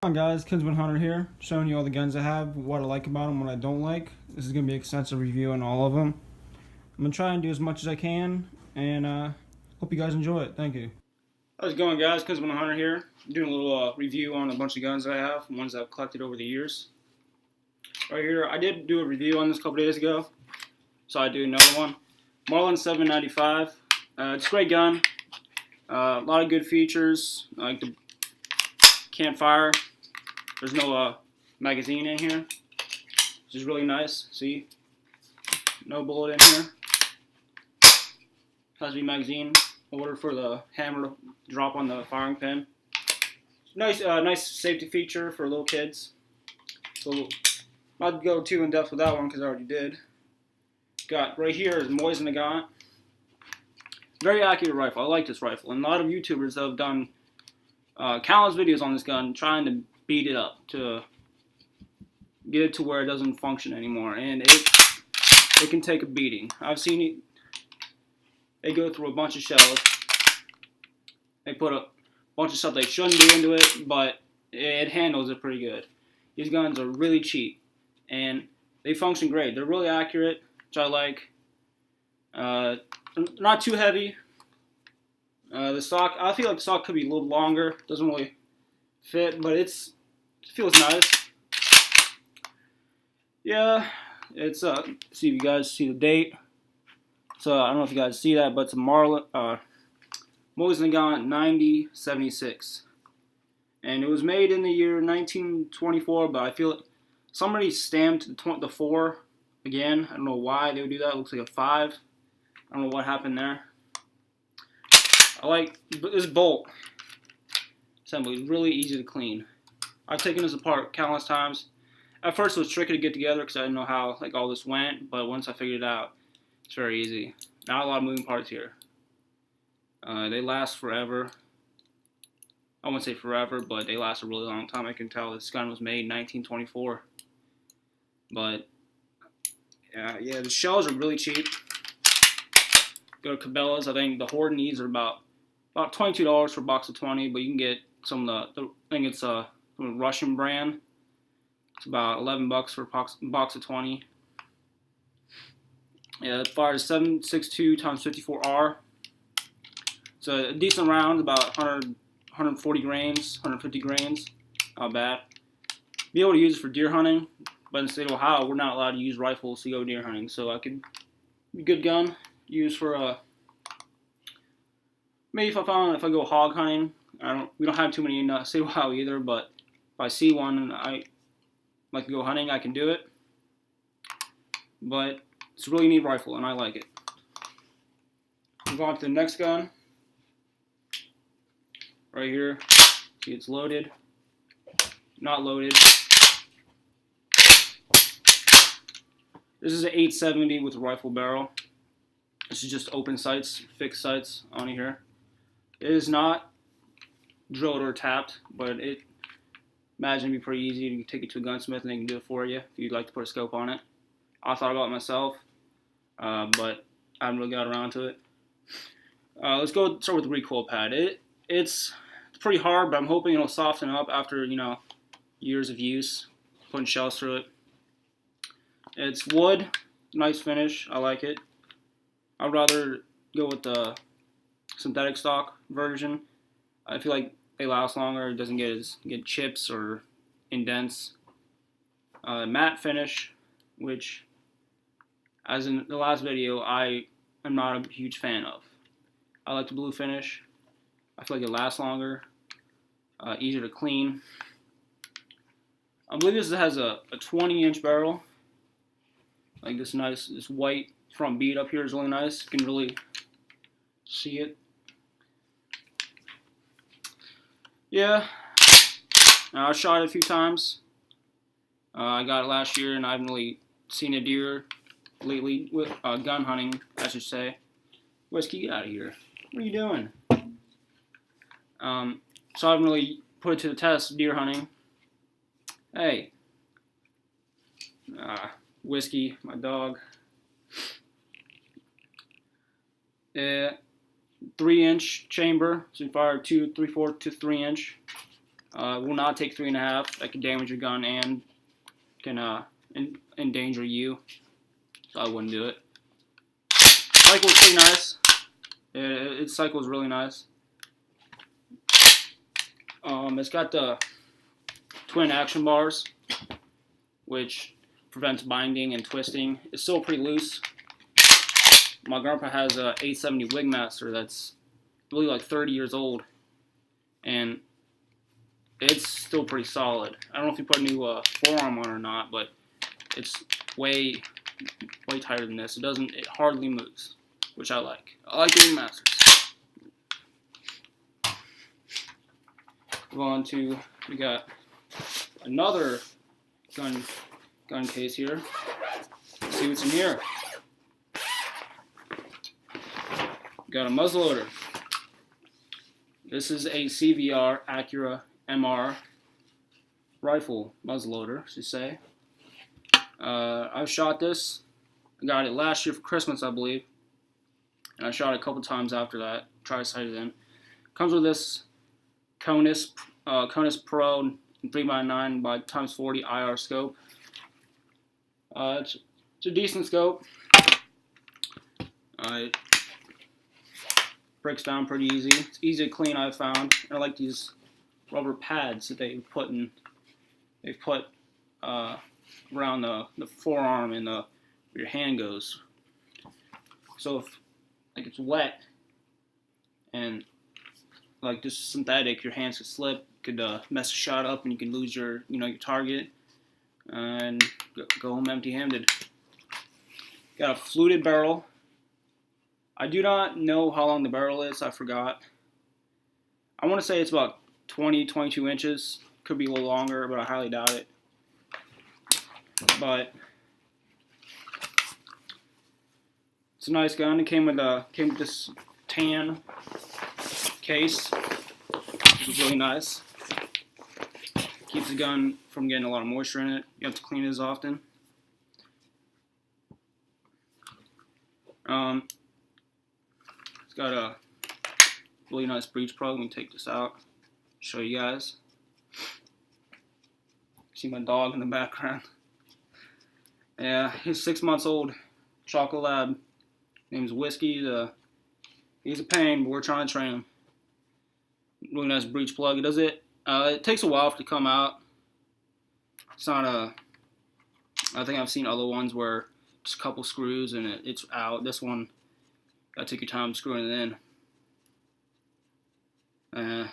Hi guys, Kidsman Hunter here, showing you all the guns I have, what I like about them, what I don't like. This is going to be an extensive review on all of them. I'm going to try and do as much as I can, and hope you guys enjoy it. Thank you. How's it going, guys? Kidsman Hunter here. I'm doing a little review on a bunch of guns that I have, ones I've collected over the years. Right here, I did do a review on this a couple days ago, so I do another one. Marlin 795. It's a great gun. A lot of good features, like the can't fire. There's no magazine in here, which is really nice. See, no bullet in here. Has to be magazine holder for the hammer to drop on the firing pin. Nice, nice safety feature for little kids. So not go too in depth with that one because I already did. Got right here is Moise Nagant. Very accurate rifle. I like this rifle, and a lot of YouTubers have done countless videos on this gun trying to beat it up to get it to where it doesn't function anymore, and it can take a beating. I've seen it. They go through a bunch of shells. They put a bunch of stuff they shouldn't do into it, but it handles it pretty good. These guns are really cheap, and they function great. They're really accurate, which I like. Not too heavy. The stock, I feel like the stock could be a little longer. Doesn't really fit, but it feels nice. Yeah, it's see if you guys see the date. So I don't know if you guys see that, but it's a Moise Nagant 9076, and it was made in the year 1924. But I feel like somebody stamped the 4 again. I don't know why they would do that. It looks like a 5. I don't know what happened there. I like this bolt assembly. It's really easy to clean. I've taken this apart countless times. At first it was tricky to get together because I didn't know how all this went, but once I figured it out, it's very easy. Not a lot of moving parts here. They last forever. I wouldn't say forever, but they last a really long time. I can tell this gun was made in 1924. But yeah, the shells are really cheap. Go to Cabela's. I think the Horton are about $22 for a box of 20, but you can get some of the I think it's a Russian brand. It's about $11 for a box of 20. Yeah, it fires 7.62 times 54R. It's a decent round, about 140 grains, 150 grains. Not bad. Be able to use it for deer hunting, but in the state of Ohio, we're not allowed to use rifles to go deer hunting, so I could be a good gun. Use for maybe if I go hog hunting. We don't have too many in state of Ohio either, but if I see one and I like to go hunting, I can do it. But it's a really neat rifle, and I like it. Move on to the next gun. Right here. See, it's loaded. Not loaded. This is an 870 with a rifle barrel. This is just open sights, fixed sights on here. It is not drilled or tapped, but imagine it'd be pretty easy to take it to a gunsmith and they can do it for you if you'd like to put a scope on it. I thought about it myself, but I haven't really got around to it. Let's start with the recoil pad. It's pretty hard, but I'm hoping it'll soften up after years of use, putting shells through it. It's wood, nice finish. I like it. I'd rather go with the synthetic stock version. I feel like they last longer. It doesn't get chips or indents. Matte finish, which, as in the last video, I am not a huge fan of. I like the blue finish. I feel like it lasts longer, easier to clean. I believe this has a 20-inch barrel. Like this white front bead up here is really nice. You can really see it. Yeah, I shot it a few times. I got it last year, and I haven't really seen a deer lately with gun hunting, I should say. Whiskey, get out of here. What are you doing? So I haven't really put it to the test deer hunting. Hey. Whiskey, my dog. 3-inch chamber, so you fire 2 3/4 to 3-inch. Will not take 3.5. That can damage your gun and can endanger you. So I wouldn't do it. Cycle is pretty nice. Its cycle is really nice. It's got the twin action bars, which prevents binding and twisting. It's still pretty loose. My grandpa has a 870 Wingmaster that's really like 30 years old, and it's still pretty solid. I don't know if you put a new forearm on or not, but it's way tighter than this. It hardly moves, which I like. I like the Wingmasters. Move on to, we got another gun case here. Let's see what's in here. Got a muzzleloader. This is a CVR Acura MR rifle muzzleloader, should say. I've shot this. I got it last year for Christmas, I believe. And I shot it a couple times after that. Tri-sighted in. Comes with this Conus Pro 3x9 by ×40 IR scope. It's a decent scope. It breaks down pretty easy. It's easy to clean, I've found. I like these rubber pads that they've put around the forearm and where your hand goes. So if like it's wet and like this is synthetic, your hands could slip, could mess a shot up, and you can lose your your target and go home empty-handed. Got a fluted barrel. I do not know how long the barrel is. I forgot. I want to say it's about 20-22 inches. Could be a little longer, but I highly doubt it. But it's a nice gun. It came with this tan case, which is really nice. Keeps the gun from getting a lot of moisture in it. You have to clean it as often. It's got a really nice breech plug. Let me take this out, show you guys. See my dog in the background. Yeah, he's 6 months old. Chocolate Lab. Name's Whiskey. He's a pain, but we're trying to train him. Really nice breech plug. It takes a while to come out. It's not I think I've seen other ones where just a couple screws and it's out. This one, gotta take your time screwing it in.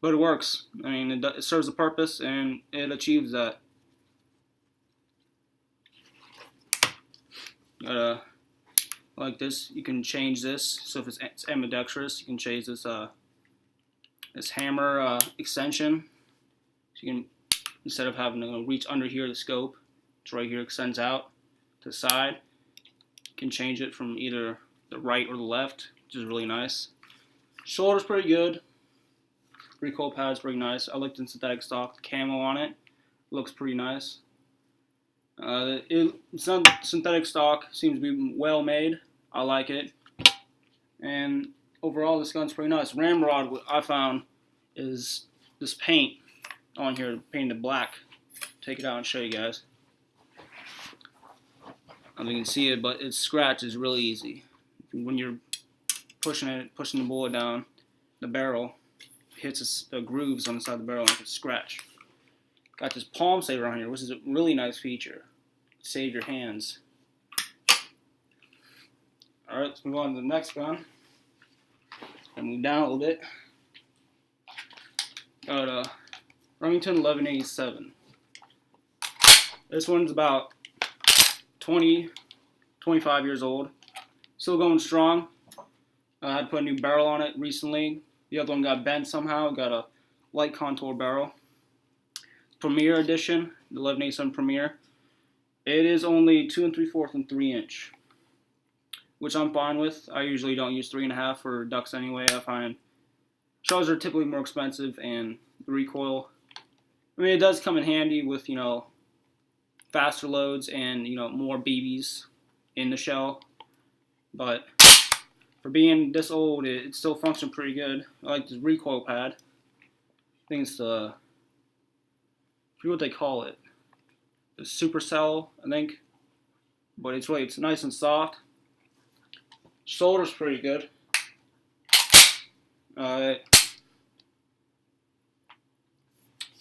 But it works. I mean, it serves a purpose and it achieves that. Like this, you can change this. So if it's ambidextrous, you can change this this hammer extension. So you can, instead of having to reach under here, the scope, it's right here, extends out to the side. You can change it from either the right or the left, which is really nice. Shoulder's pretty good. Recoil pad's pretty nice. I like the synthetic stock. The camo on it looks pretty nice. Synthetic stock seems to be well made. I like it. And overall, this gun's pretty nice. Ramrod, what I found is this paint on here, painted black. Take it out and show you guys. I don't know if you can see it, but its scratch is really easy. When you're pushing the bullet down the barrel, it hits the grooves on the side of the barrel and it's a scratch. Got this palm saver on here, which is a really nice feature. Save your hands. Alright, let's move on to the next gun. And move down a little bit. Got a Remington 1187. This one's about 25 years old. Still going strong. I had to put a new barrel on it recently. The other one got bent somehow. Got a light contour barrel. Premier edition, the 1187 Premier. It is only 2 3/4 and 3 inch, which I'm fine with. I usually don't use 3.5 for ducks anyway. I find shells are typically more expensive, and the recoil, I mean, it does come in handy with, faster loads and, more BBs in the shell. But for being this old, it still functions pretty good. I like this recoil pad. think it's the, I forget what they call it, the supercell, I think. But it's nice and soft. Shoulder's pretty good.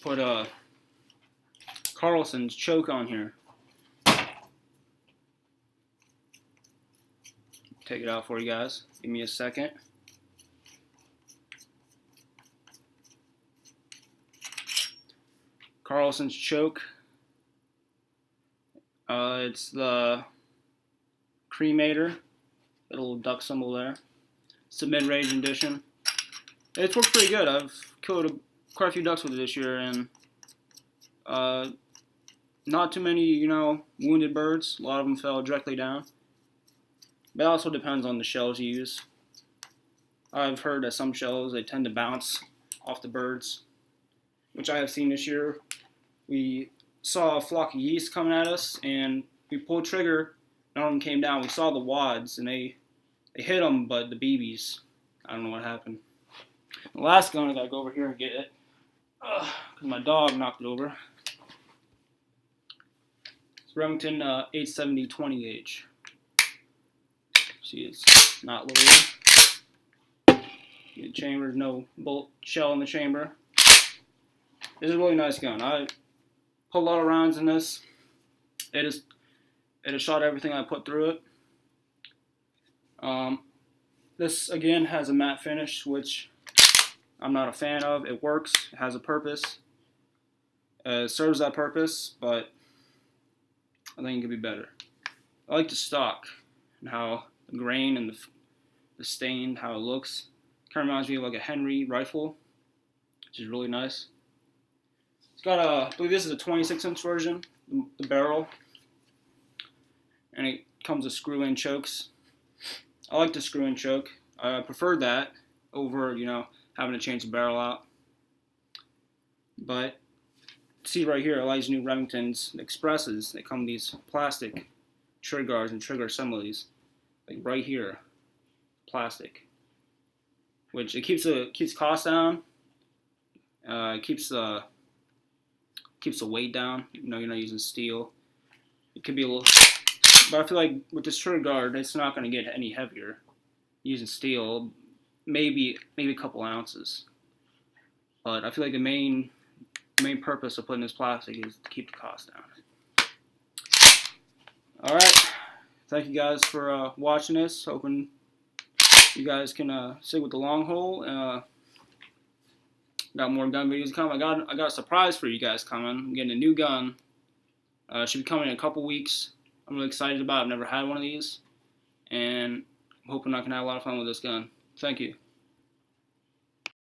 Put a Carlson's choke on here. Take it out for you guys. Give me a second. Carlson's choke. It's the cremator, little duck symbol there. It's the mid-range edition. It's worked pretty good. I've killed quite a few ducks with it this year, and not too many, wounded birds. A lot of them fell directly down. But it also depends on the shells you use. I've heard that some shells, they tend to bounce off the birds, which I have seen this year. We saw a flock of geese coming at us, and we pulled trigger. None of them came down. We saw the wads, and they hit them, but the BBs, I don't know what happened. The last gun, I gotta go over here and get it, because my dog knocked it over. It's Remington 870 20 gauge. See, it's not loaded. The chamber, no bullet shell in the chamber. This is a really nice gun. I put a lot of rounds in this. It has shot everything I put through it. This again has a matte finish, which I'm not a fan of. It works. It has a purpose. It serves that purpose, but I think it could be better. I like the stock and how the grain and the stain, how it looks. Kind of reminds me of like a Henry rifle, which is really nice. It's got a, I believe this is a 26-inch version, the barrel, and it comes with screw-in chokes. I like the screw-in choke. I prefer that over, having to change the barrel out. But see right here, a lot of these new Remingtons Expresses, they come with these plastic trigger guards and trigger assemblies, like right here, plastic, which it keeps costs down, keeps the weight down. You're not using steel. It could be a little, but I feel like with this trigger guard, it's not going to get any heavier. Using steel, maybe a couple ounces. But I feel like the main purpose of putting this plastic is to keep the cost down. All right, thank you guys for watching this. Hoping you guys can stick with the long haul. Got more gun videos coming. I got a surprise for you guys coming. I'm getting a new gun. Should be coming in a couple weeks. I'm really excited about it. I've never had one of these, and I'm hoping I can have a lot of fun with this gun. Thank you.